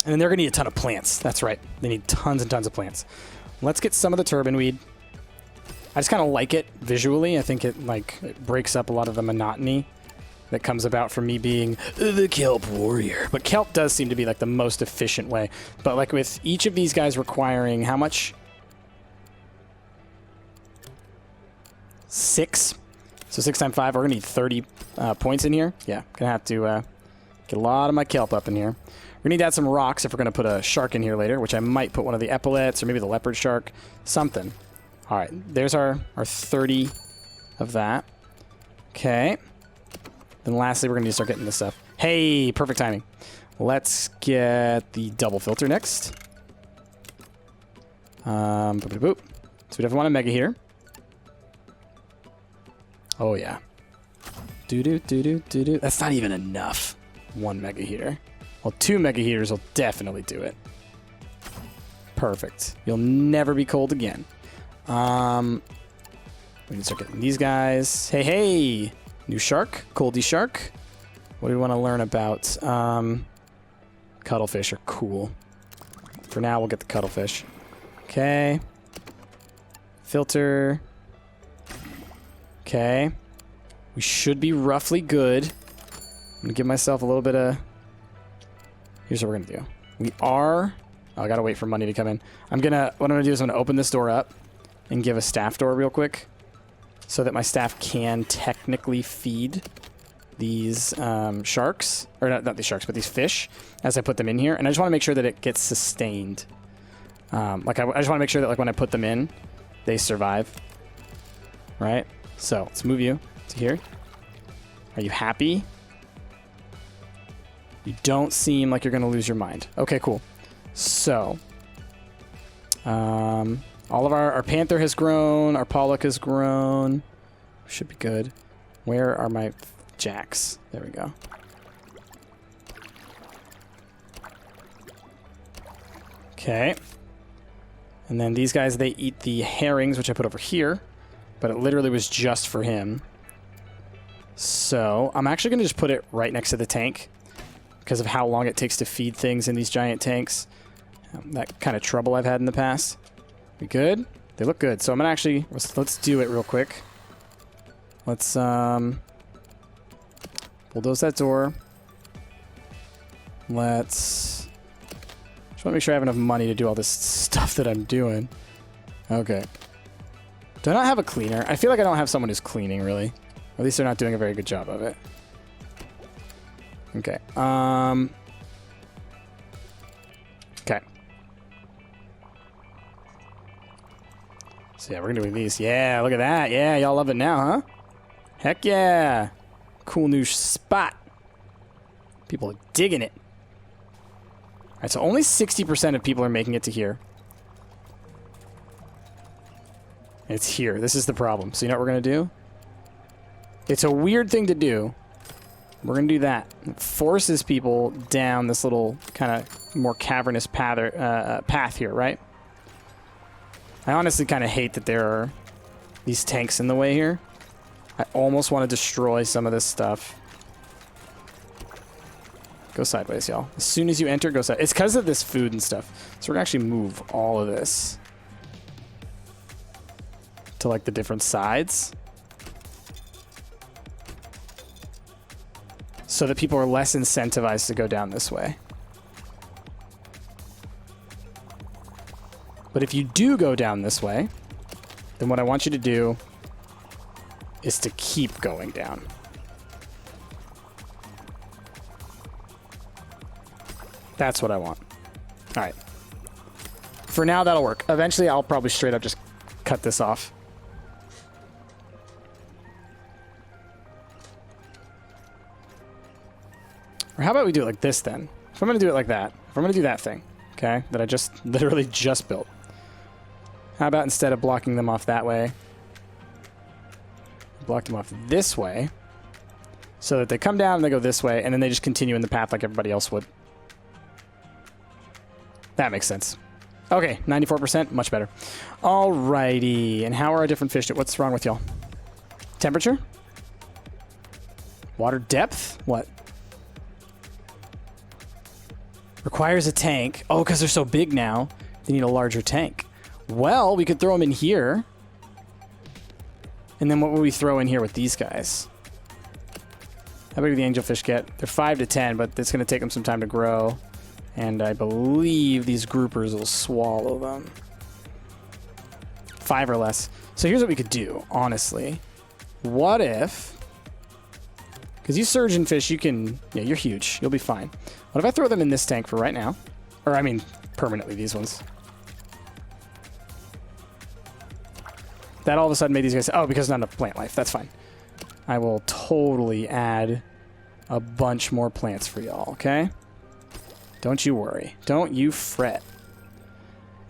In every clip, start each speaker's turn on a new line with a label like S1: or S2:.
S1: And then they're going to need a ton of plants. That's right. They need tons and tons of plants. Let's get some of the turban weed. I just kind of like it visually. I think it breaks up a lot of the monotony that comes about from me being the kelp warrior. But kelp does seem to be like the most efficient way. But like with each of these guys requiring how much? 6. So 6 times 5, we're going to need 30 points in here. Yeah, going to have to get a lot of my kelp up in here. We're going to need to add some rocks if we're going to put a shark in here later, which I might put one of the epaulets or maybe the leopard shark, something. All right, there's our 30 of that. Okay. Then lastly, we're going to need to start getting this stuff. Hey, perfect timing. Let's get the double filter next. Boop, boop, boop. So we definitely want a mega heater. Oh, yeah. Do-do-do-do-do-do. That's not even enough. 1 mega heater. Well, 2 mega heaters will definitely do it. Perfect. You'll never be cold again. We need to start getting these guys. Hey, hey! New shark. Coldy shark. What do we want to learn about? Cuttlefish are cool. For now, we'll get the cuttlefish. Okay. Filter. Okay. We should be roughly good. I'm going to give myself a little bit of... Here's what we're going to do. We are... Oh, I got to wait for money to come in. What I'm going to do is I'm going to open this door up and give a staff door real quick so that my staff can technically feed these sharks. Or not these sharks, but these fish as I put them in here. And I just want to make sure that it gets sustained. I just want to make sure that when I put them in, they survive. Right? So, let's move you to here. Are you happy? You don't seem like you're going to lose your mind. Okay, cool. So, all of our panther has grown. Our pollock has grown. Should be good. Where are my jacks? There we go. Okay. And then these guys, they eat the herrings, which I put over here. But it literally was just for him. So, I'm actually going to just put it right next to the tank because of how long it takes to feed things in these giant tanks. That kind of trouble I've had in the past. We good? They look good. So I'm going to actually... Let's do it real quick. Let's bulldoze that door. Let's... Just want to make sure I have enough money to do all this stuff that I'm doing. Okay. Do I not have a cleaner? I feel like I don't have someone who's cleaning, really. Or at least they're not doing a very good job of it. Okay. Okay. So yeah, we're gonna do these. Yeah, look at that. Yeah, y'all love it now, huh? Heck yeah. Cool new spot. People are digging it. Alright, so only 60% of people are making it to here. It's here. This is the problem. So you know what we're going to do? It's a weird thing to do. We're going to do that. It forces people down this little kind of more cavernous path here, right? I honestly kind of hate that there are these tanks in the way here. I almost want to destroy some of this stuff. Go sideways, y'all. As soon as you enter, go sideways. It's because of this food and stuff. So we're going to actually move all of this to like the different sides so that people are less incentivized to go down this way. But if you do go down this way, then what I want you to do is to keep going down. That's what I want. All right. For now, that'll work. Eventually, I'll probably straight up just cut this off. Or how about we do it like this then? If I'm going to do it like that, if I'm going to do that thing, okay, that I just literally just built, how about instead of blocking them off that way, block them off this way so that they come down and they go this way and then they just continue in the path like everybody else would. That makes sense. Okay, 94%, much better. Alrighty, and how are our different fish? What's wrong with y'all? Temperature? Water depth? What? Requires a tank. Oh, because they're so big now, they need a larger tank. Well, we could throw them in here. And then what would we throw in here with these guys? How big do the angelfish get? They're 5 to 10, but it's going to take them some time to grow. And I believe these groupers will swallow them. 5 or less. So here's what we could do, honestly. What if... Because you surgeon fish, you can... Yeah, you're huge. You'll be fine. What if I throw them in this tank for right now? Or, I mean, permanently, these ones. That all of a sudden made these guys... Oh, because not enough plant life. That's fine. I will totally add a bunch more plants for y'all, okay? Don't you worry. Don't you fret.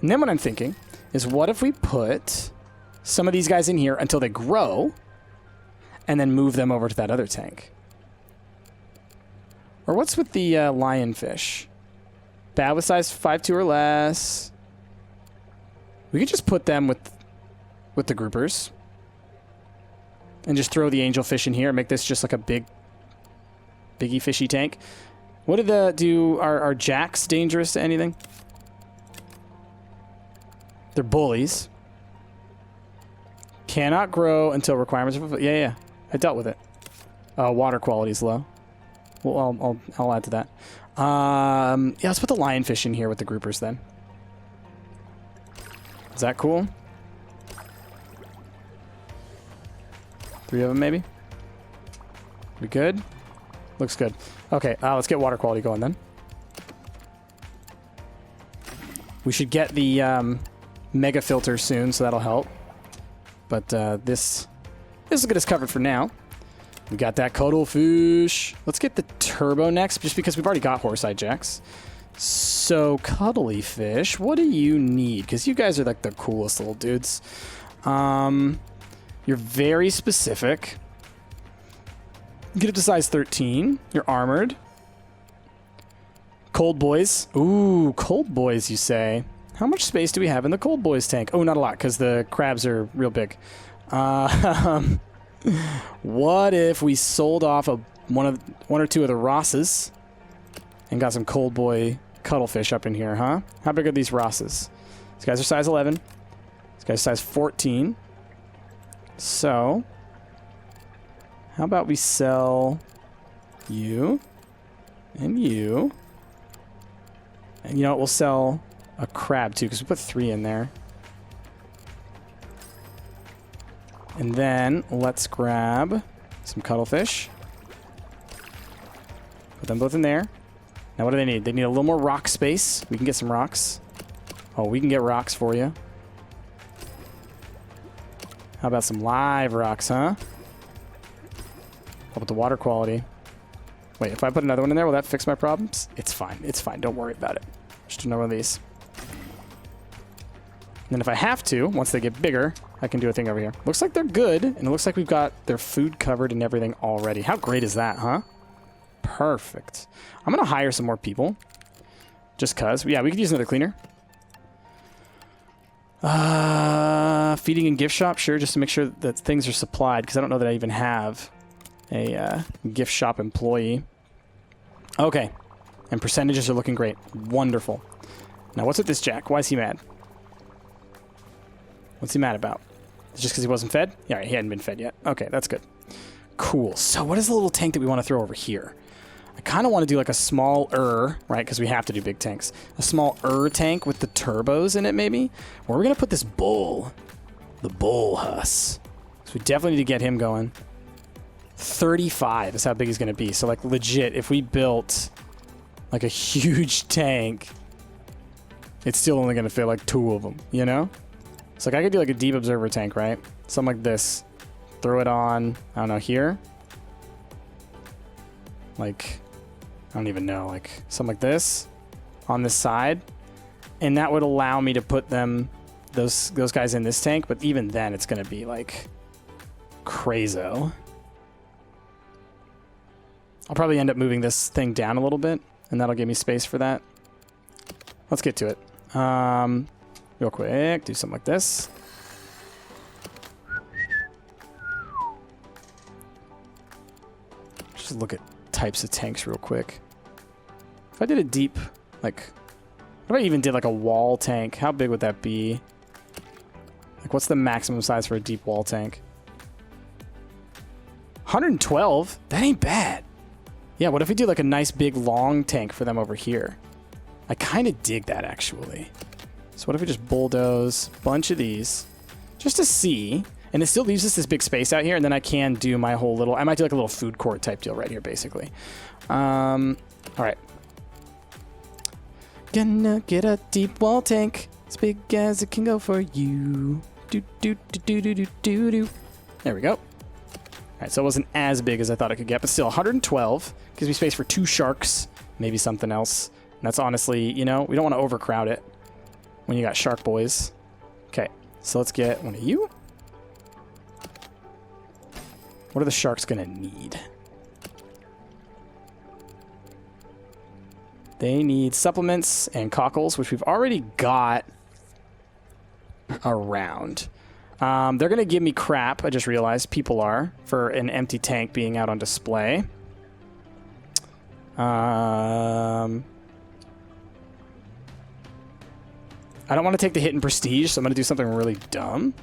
S1: And then what I'm thinking is what if we put some of these guys in here until they grow and then move them over to that other tank? Or what's with the lionfish? Bad with size 5'2" or less. We could just put them with the groupers. And just throw the angelfish in here and make this just like a biggie fishy tank. What are jacks dangerous to anything? They're bullies. Cannot grow until requirements are fulfilled. Yeah. I dealt with it. Water quality is low. Well, I'll add to that. Yeah, let's put the lionfish in here with the groupers then. Is that cool? 3 of them, maybe? We good? Looks good. Okay, let's get water quality going then. We should get the mega filter soon, so that'll help. But this will get us covered for now. We got that cuttlefish. Let's get the turbo next, just because we've already got horse-eyed jacks. So, cuddly fish, what do you need? Because you guys are like the coolest little dudes. You're very specific. Get up to size 13. You're armored. Cold boys. Ooh, cold boys, you say. How much space do we have in the cold boys tank? Oh, not a lot, because the crabs are real big. What if we sold off one or two of the Rosses and got some cold boy cuttlefish up in here, huh? How big are these Rosses? These guys are size 11. These guys are size 14. So, how about we sell you and you? And you know what? We'll sell a crab too, because we put 3 in there. And then let's grab some cuttlefish. Put them both in there. Now what do they need? They need a little more rock space. We can get some rocks. Oh, we can get rocks for you. How about some live rocks, huh? How about the water quality? Wait, if I put another one in there, will that fix my problems? It's fine. It's fine. Don't worry about it. Just another one of these. And then if I have to, once they get bigger, I can do a thing over here. Looks like they're good, and it looks like we've got their food covered and everything already. How great is that, huh? Perfect. I'm going to hire some more people. Just because. Yeah, we could use another cleaner. Feeding and gift shop, sure, just to make sure that things are supplied, because I don't know that I even have a gift shop employee. Okay. And percentages are looking great. Wonderful. Now, what's with this Jack? Why is he mad? What's he mad about? Just because he wasn't fed? Yeah, he hadn't been fed yet. Okay, that's good. Cool. So what is the little tank that we want to throw over here? I kind of want to do like a small right? Because we have to do big tanks. A small tank with the turbos in it, maybe? Where are we going to put this bull? The bull huss. So we definitely need to get him going. 35 is how big he's going to be. So like legit, if we built like a huge tank, it's still only going to fit like 2 of them, you know? So like I could do like a deep observer tank, right? Something like this. Throw it on, I don't know, here. Like, I don't even know, like something like this on this side. And that would allow me to put them, those guys in this tank. But even then, it's going to be like crazo. I'll probably end up moving this thing down a little bit, and that'll give me space for that. Let's get to it. Real quick, do something like this. Just look at types of tanks real quick. If I did a deep Like, what if I even did like a wall tank? How big would that be? Like, what's the maximum size for a deep wall tank? 112? That ain't bad. Yeah, what if we do like a nice big long tank for them over here? I kind of dig that, actually. So what if we just bulldoze a bunch of these just to see? And it still leaves us this big space out here, and then I can do my whole little... I might do like a little food court type deal right here, basically. All right. Gonna get a deep wall tank as big as it can go for you. Do. There we go. All right, so it wasn't as big as I thought it could get, but still 112 gives me space for 2 sharks, maybe something else. And that's honestly, you know, we don't want to overcrowd it when you got shark boys. Okay, so let's get one of you. What are the sharks gonna need? They need supplements and cockles, which we've already got around. They're going to give me crap, I just realized. People are, for an empty tank being out on display. I don't want to take the hit in prestige, so I'm going to do something really dumb.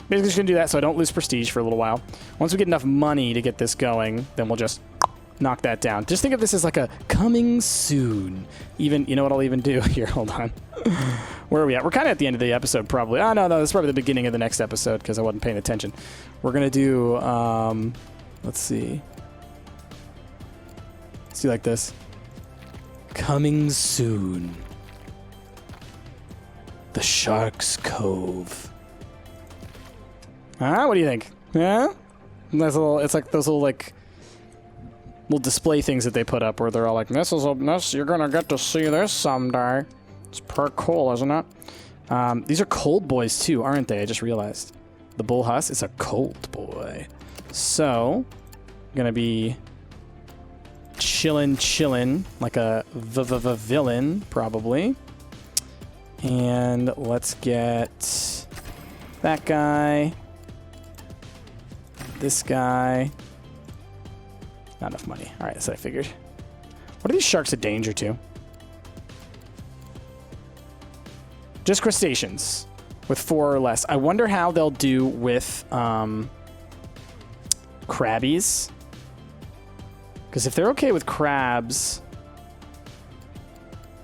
S1: Basically just going to do that so I don't lose prestige for a little while. Once we get enough money to get this going, then we'll just knock that down. Just think of this as like a coming soon. Even, you know what I'll even do? Here, hold on. Where are we at? We're kind of at the end of the episode, probably. Oh, no, that's probably the beginning of the next episode because I wasn't paying attention. We're going to do, let's see. Let's do like this. Coming soon. The Shark's Cove. What do you think? Yeah? That's a little, it's like those little, like, little display things that they put up where they're all like, this, you're gonna get to see this someday. It's per cool, isn't it? These are cold boys too, aren't they? I just realized. The bull huss is a cold boy. So, gonna be chillin' like a villain, probably. And let's get that guy. This guy. Not enough money. All right, that's what I figured. What are these sharks a danger to? Just crustaceans with 4 or less. I wonder how they'll do with crabbies. Because if they're okay with crabs,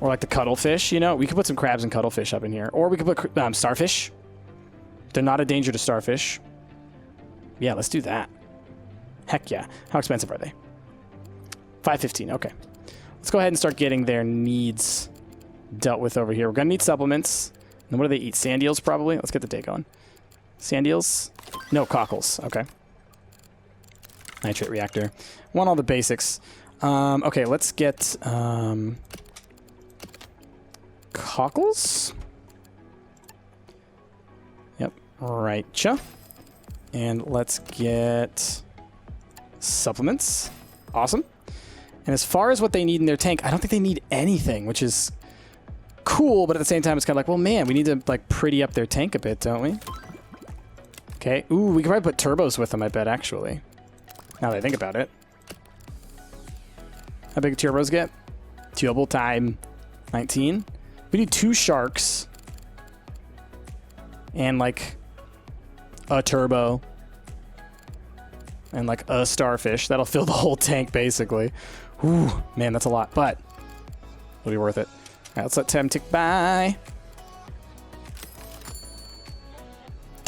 S1: or like the cuttlefish, you know, we could put some crabs and cuttlefish up in here. Or we could put starfish. They're not a danger to starfish. Yeah, let's do that. Heck yeah. How expensive are they? $5.15. Okay. Let's go ahead and start getting their needs dealt with over here. We're going to need supplements. And what do they eat? Sand eels, probably? Let's get the day going. Sand eels? No, cockles. Okay. Nitrate reactor. Want all the basics. Okay, let's get cockles. Yep. Right-cha. And let's get supplements. Awesome. And as far as what they need in their tank, I don't think they need anything, which is cool, but at the same time, it's kind of like, well, man, we need to like pretty up their tank a bit, don't we? Okay. Ooh, we could probably put turbos with them, I bet, actually. Now that I think about it. How big do turbos get? Turbo time 19. We need 2 sharks. And like a turbo. And like a starfish. That'll fill the whole tank, basically. Ooh, man, that's a lot, but it'll be worth it. All right, let's let time tick by.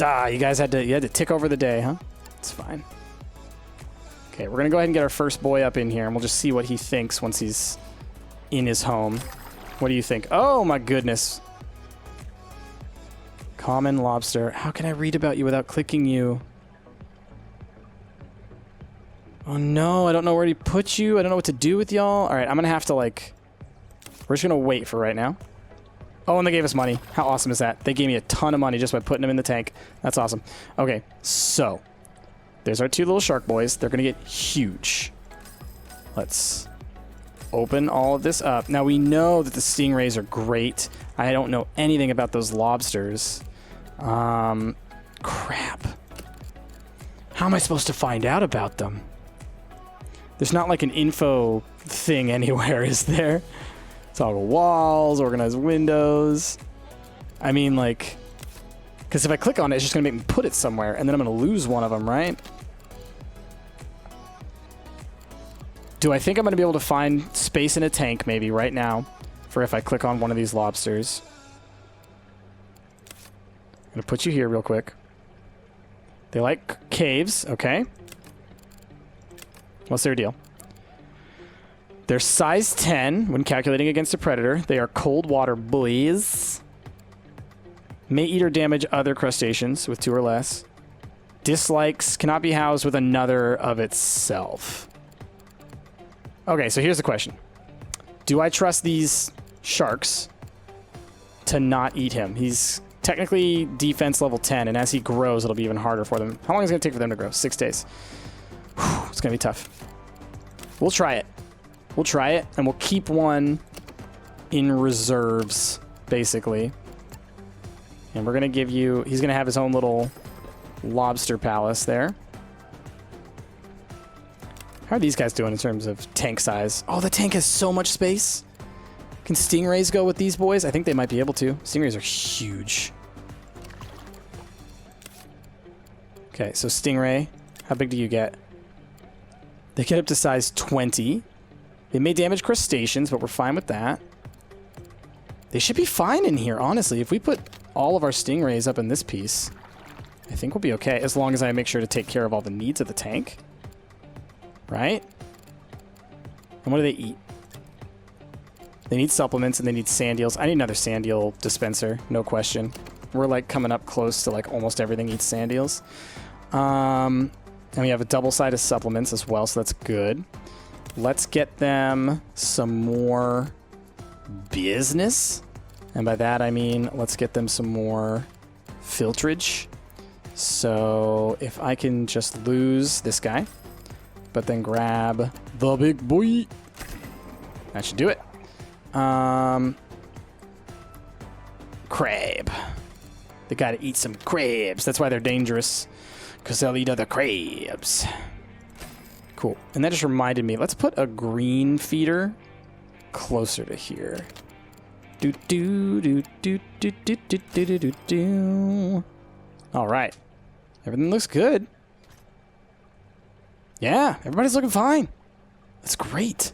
S1: You guys had to tick over the day, huh? It's fine. Okay, we're gonna go ahead and get our first boy up in here, and we'll just see what he thinks once he's in his home. What do you think? Oh my goodness. Common lobster. How can I read about you without clicking you? Oh no, I don't know where to put you. I don't know what to do with y'all. All right, I'm going to have to like... We're just going to wait for right now. Oh, and they gave us money. How awesome is that? They gave me a ton of money just by putting them in the tank. That's awesome. Okay, so... There's our 2 little shark boys. They're going to get huge. Let's open all of this up. Now, we know that the stingrays are great. I don't know anything about those lobsters. Crap. How am I supposed to find out about them? There's not like an info thing anywhere, is there? Toggle walls, organize windows. I mean, like... Because if I click on it, it's just going to make me put it somewhere, and then I'm going to lose one of them, right? Do I think I'm going to be able to find space in a tank, maybe, right now, for if I click on one of these lobsters? I'm going to put you here real quick. They like caves, okay. What's their deal? They're size 10 when calculating against a predator. They are cold water boys. May eat or damage other crustaceans with 2 or less. Dislikes cannot be housed with another of itself. Okay, so here's the question. Do I trust these sharks to not eat him? He's technically defense level 10, and as he grows, it'll be even harder for them. How long is it going to take for them to grow? 6 days. Whew, it's going to be tough. We'll try it. We'll try it, and we'll keep one in reserves, basically. And we're going to give you... He's going to have his own little lobster palace there. How are these guys doing in terms of tank size? Oh, the tank has so much space. Can stingrays go with these boys? I think they might be able to. Stingrays are huge. Okay, so stingray. How big do you get? They get up to size 20. They may damage crustaceans, but we're fine with that. They should be fine in here, honestly. If we put all of our stingrays up in this piece, I think we'll be okay, as long as I make sure to take care of all the needs of the tank. Right? And what do they eat? They need supplements and they need sand eels. I need another sand eel dispenser, no question. We're like coming up close to like almost everything eats sand eels. And we have a double side of supplements as well, so that's good. Let's get them some more business. And by that I mean let's get them some more filtrage. So if I can just lose this guy, but then grab the big boy. That should do it. Crab. They gotta eat some crabs. That's why they're dangerous, because they'll eat other crabs. Cool. And that just reminded me, let's put a green feeder closer to here. Do do do do do do do do do do. All right. Everything looks good. Yeah, everybody's looking fine. That's great.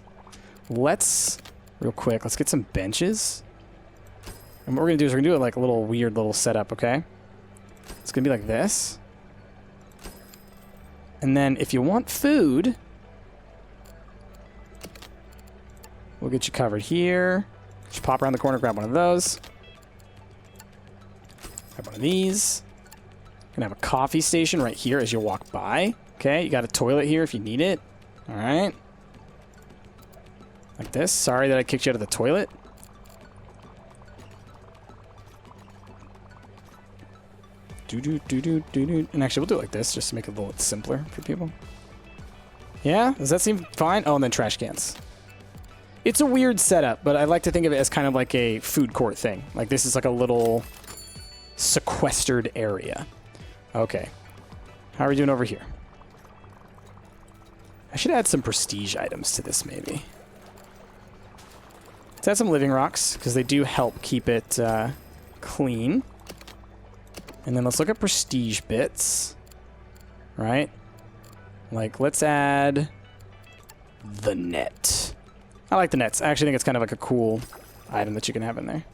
S1: Let's, real quick, let's get some benches. And what we're going to do is we're going to do it like a little weird little setup, okay? It's going to be like this. And then if you want food, we'll get you covered here. Just pop around the corner, grab one of those. Grab one of these. Gonna have a coffee station right here as you walk by. Okay, you got a toilet here if you need it. All right. Like this. Sorry that I kicked you out of the toilet. And actually, we'll do it like this just to make it a little simpler for people. Yeah? Does that seem fine? Oh, and then trash cans. It's a weird setup, but I like to think of it as kind of like a food court thing. Like this is like a little sequestered area. Okay. How are we doing over here? I should add some prestige items to this, maybe. Let's add some living rocks, because they do help keep it clean. And then let's look at prestige bits. Right? Like, let's add the net. I like the nets. I actually think it's kind of like a cool item that you can have in there.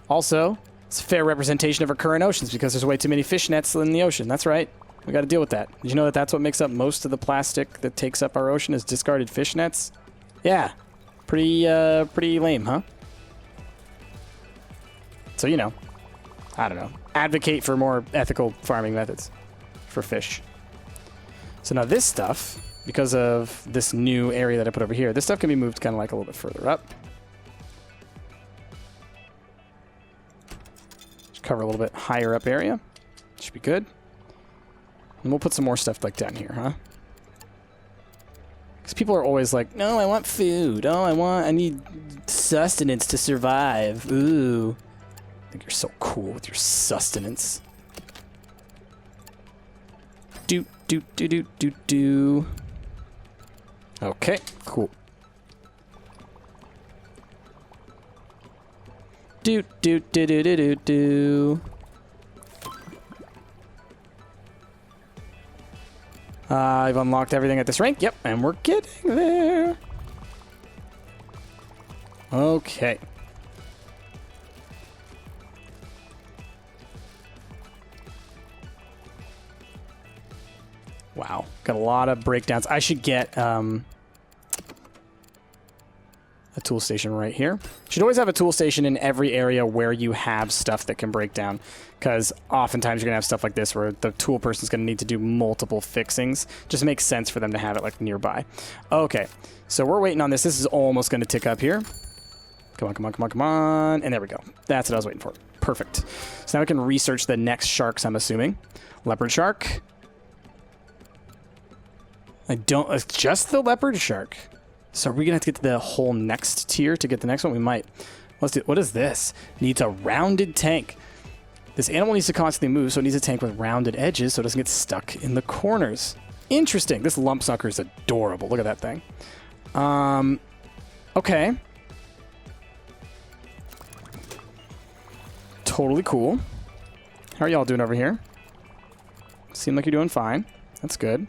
S1: Also, it's a fair representation of our current oceans because there's way too many fish nets in the ocean. That's right. We got to deal with that. Did you know that that's what makes up most of the plastic that takes up our ocean is discarded fish nets? Yeah. Pretty lame, huh? So, you know, I don't know. Advocate for more ethical farming methods for fish. So now this stuff, because of this new area that I put over here, this stuff can be moved kind of like a little bit further up. Just cover a little bit higher up area. Should be good. And we'll put some more stuff like down here, huh? Because people are always like, no, I want food. Oh, I need sustenance to survive. Ooh. I think you're so cool with your sustenance. Do. Okay, cool. Do, do, do, do, do, do, do. I've unlocked everything at this rank. Yep, and we're getting there. Okay. Wow, got a lot of breakdowns. I should get a tool station right here. Should always have a tool station in every area where you have stuff that can break down, because oftentimes you're gonna have stuff like this where the tool person's gonna need to do multiple fixings. Just makes sense for them to have it like nearby. Okay, so we're waiting on this. This is almost gonna tick up here. Come on, come on, come on, come on. And there we go. That's what I was waiting for. Perfect. So now we can research the next sharks, I'm assuming. Leopard shark. It's just the leopard shark. So are we gonna have to get to the whole next tier to get the next one? We might. Let's do. What is this? Needs a rounded tank. This animal needs to constantly move, so it needs a tank with rounded edges so it doesn't get stuck in the corners. Interesting. This lump sucker is adorable. Look at that thing. Okay. Totally cool. How are y'all doing over here? Seem like you're doing fine. That's good.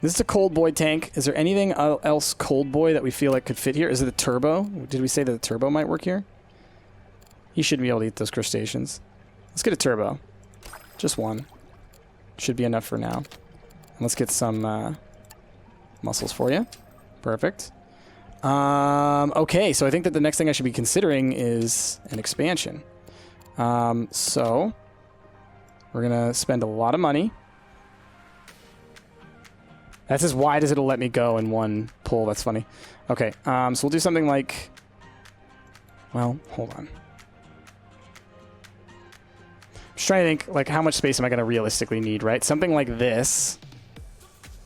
S1: This is a cold boy tank. Is there anything else cold boy that we feel like could fit here? Is it a turbo? Did we say that the turbo might work here? He should be able to eat those crustaceans. Let's get a turbo. Just one. Should be enough for now. And let's get some mussels for you. Perfect. Okay, so I think that the next thing I should be considering is an expansion. So we're going to spend a lot of money. That's as wide as it'll let me go in one pull. That's funny. Okay, so we'll do something like... Well, hold on. I'm just trying to think, like, how much space am I going to realistically need, right? Something like this.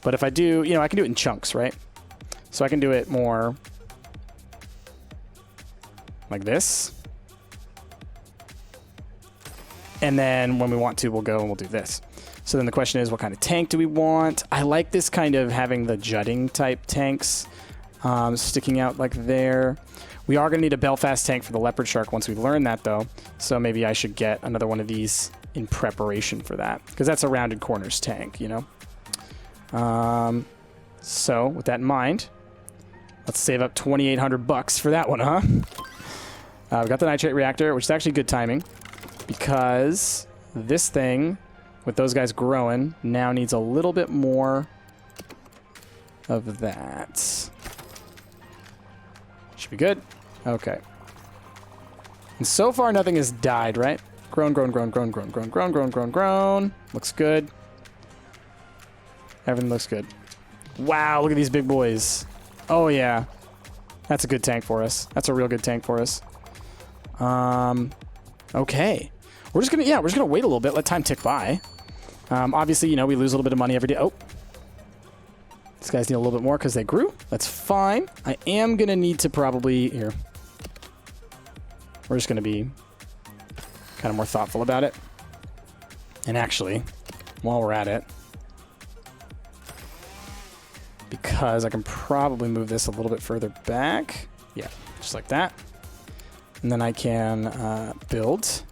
S1: But if I do, you know, I can do it in chunks, right? So I can do it more like this. And then when we want to, we'll go and we'll do this. So then the question is, what kind of tank do we want? I like this kind of having the jutting type tanks sticking out like there. We are going to need a Belfast tank for the leopard shark once we learn that, though. So maybe I should get another one of these in preparation for that, because that's a rounded corners tank, you know? So with that in mind, let's save up 2,800 bucks for that one, huh? We've got the nitrate reactor, which is actually good timing, because this thing, with those guys growing, now needs a little bit more of that. Should be good. Okay. And so far, nothing has died, right? Grown, grown, grown, grown, grown, grown, grown, grown, grown, grown. Looks good. Everything looks good. Wow, look at these big boys. Oh, yeah. That's a good tank for us. That's a real good tank for us. Okay. We're just gonna wait a little bit, let time tick by. Obviously, you know, we lose a little bit of money every day. Oh. These guys need a little bit more because they grew. That's fine. I am going to need to probably... Here. We're just going to be kind of more thoughtful about it. And actually, while we're at it, because I can probably move this a little bit further back. Yeah, just like that. And then I can build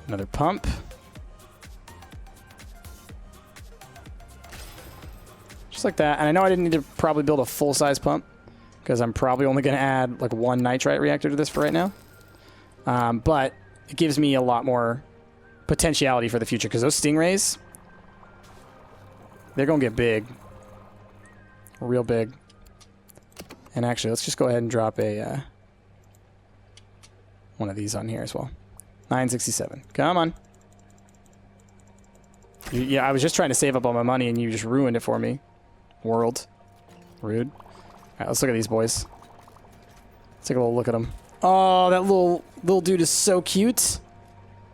S1: another pump. Just like that. And I know I didn't need to probably build a full-size pump, because I'm probably only going to add like one nitrite reactor to this for right now. But it gives me a lot more potentiality for the future, because those stingrays, they're going to get big. Real big. And actually, let's just go ahead and drop a one of these on here as well. 967. Come on. Yeah, I was just trying to save up all my money, and you just ruined it for me. World. Rude. All right, let's look at these boys. Let's take a little look at them. Oh, that little dude is so cute.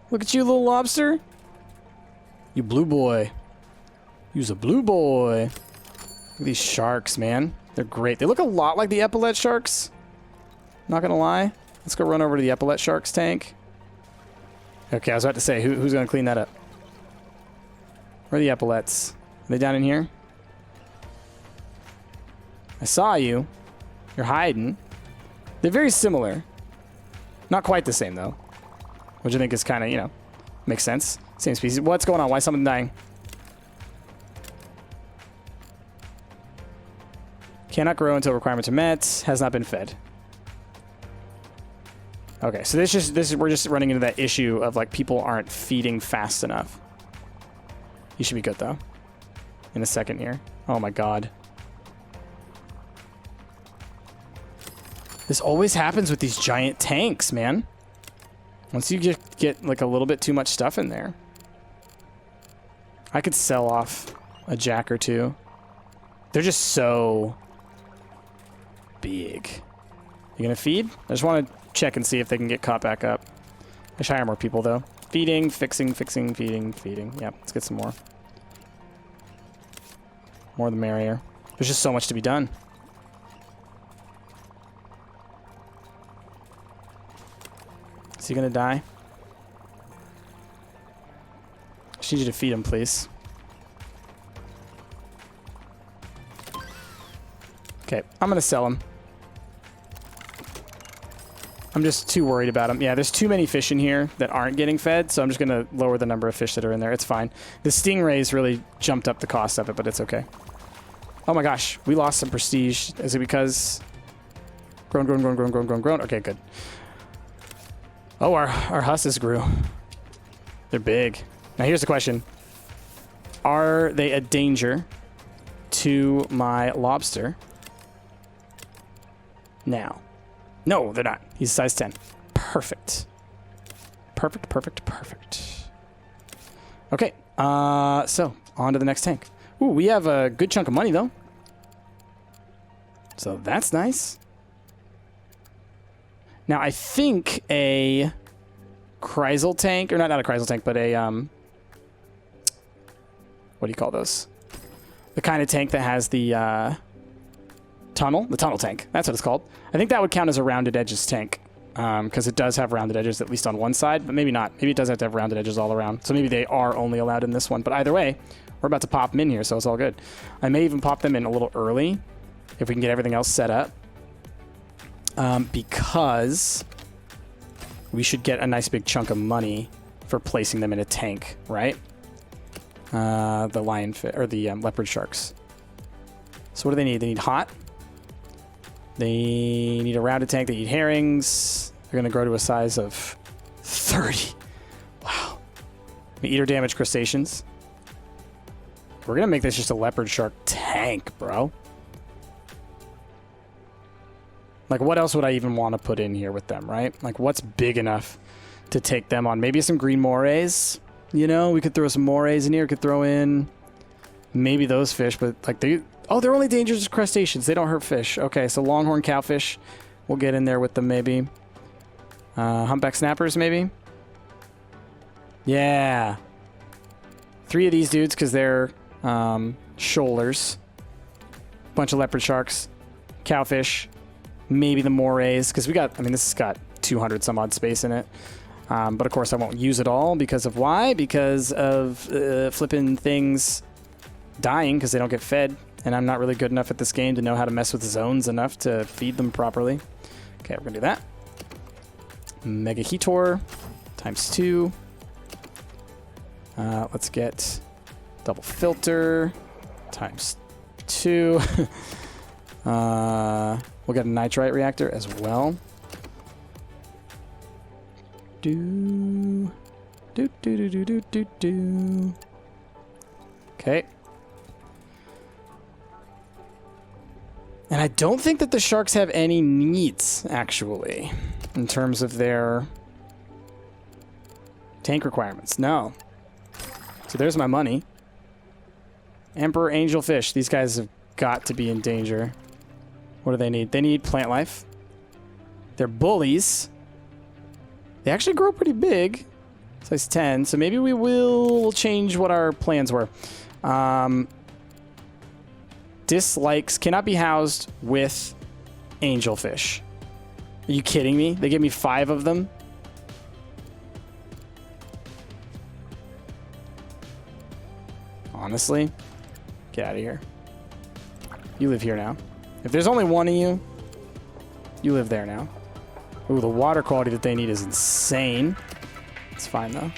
S1: Look at you, little lobster. You blue boy. You's a blue boy. Look at these sharks, man. They're great. They look a lot like the epaulet sharks. Not gonna lie. Let's go run over to the epaulet sharks tank. Okay, I was about to say, who's gonna clean that up? Where are the epaulets? Are they down in here? I saw you. You're hiding. They're very similar. Not quite the same, though. Which I think is kind of, you know, makes sense. Same species. What's going on? Why is someone dying? Cannot grow until requirements are met. Has not been fed. Okay, so we're just running into that issue of like people aren't feeding fast enough. You should be good though. In a second here. Oh my god. This always happens with these giant tanks, man. Once you get like a little bit too much stuff in there. I could sell off a jack or two. They're just so big. You gonna feed? I just want to check and see if they can get caught back up. I should hire more people though. Feeding, fixing, feeding. Yep, let's get some more. More the merrier. There's just so much to be done. Is he gonna die? I just need you to feed him, please. Okay, I'm gonna sell him. I'm just too worried about them. Yeah, there's too many fish in here that aren't getting fed, so I'm just going to lower the number of fish that are in there. It's fine. The stingrays really jumped up the cost of it, but it's okay. Oh my gosh, we lost some prestige. Is it because... Grown. Okay, good. Oh, our husses grew. They're big. Now here's the question. Are they a danger to my lobster? Now. No, they're not. He's size 10. Perfect. Perfect. Okay, so on to the next tank. Ooh, we have a good chunk of money, though. So that's nice. Now, I think a chrysal tank, or not a chrysal tank, but a, what do you call those? The kind of tank that has the tunnel tank. That's what it's called. I think that would count as a rounded edges tank, because it does have rounded edges at least on one side, but maybe not. Maybe it does have to have rounded edges all around. So maybe they are only allowed in this one. But either way, we're about to pop them in here, so it's all good. I may even pop them in a little early if we can get everything else set up, because we should get a nice big chunk of money for placing them in a tank, right? The lionfish or the leopard sharks. So what do they need? They need hot. They need a rounded tank. They eat herrings. They're going to grow to a size of 30. Wow. They eat or damage crustaceans. We're going to make this just a leopard shark tank, bro. Like, what else would I even want to put in here with them, right? Like, what's big enough to take them on? Maybe some green morays. You know, we could throw some morays in here. Could throw in maybe those fish, but like they... Oh, they're only dangerous crustaceans. They don't hurt fish. Okay, so longhorn cowfish. We'll get in there with them, maybe. Humpback snappers, maybe? Yeah. 3 of these dudes, because they're shoalers. Bunch of leopard sharks. Cowfish. Maybe the morays, because we got... I mean, this has got 200 some odd space in it. But, of course, I won't use it all. Because of why? Because of flipping things dying, because they don't get fed. And I'm not really good enough at this game to know how to mess with zones enough to feed them properly. Okay, we're going to do that. Mega Heator times 2. Let's get double filter times 2. We'll get a nitrite reactor as well. Okay. And I don't think that the sharks have any needs, actually, in terms of their tank requirements. No. So there's my money. Emperor angelfish. These guys have got to be in danger. What do they need? They need plant life. They're bullies. They actually grow pretty big. Size 10. So maybe we will change what our plans were. Dislikes cannot be housed with angelfish. Are you kidding me? They give me 5 of them. Honestly, get out of here. You live here now. If there's only one of you, you live there now. Ooh, the water quality that they need is insane. It's fine, though.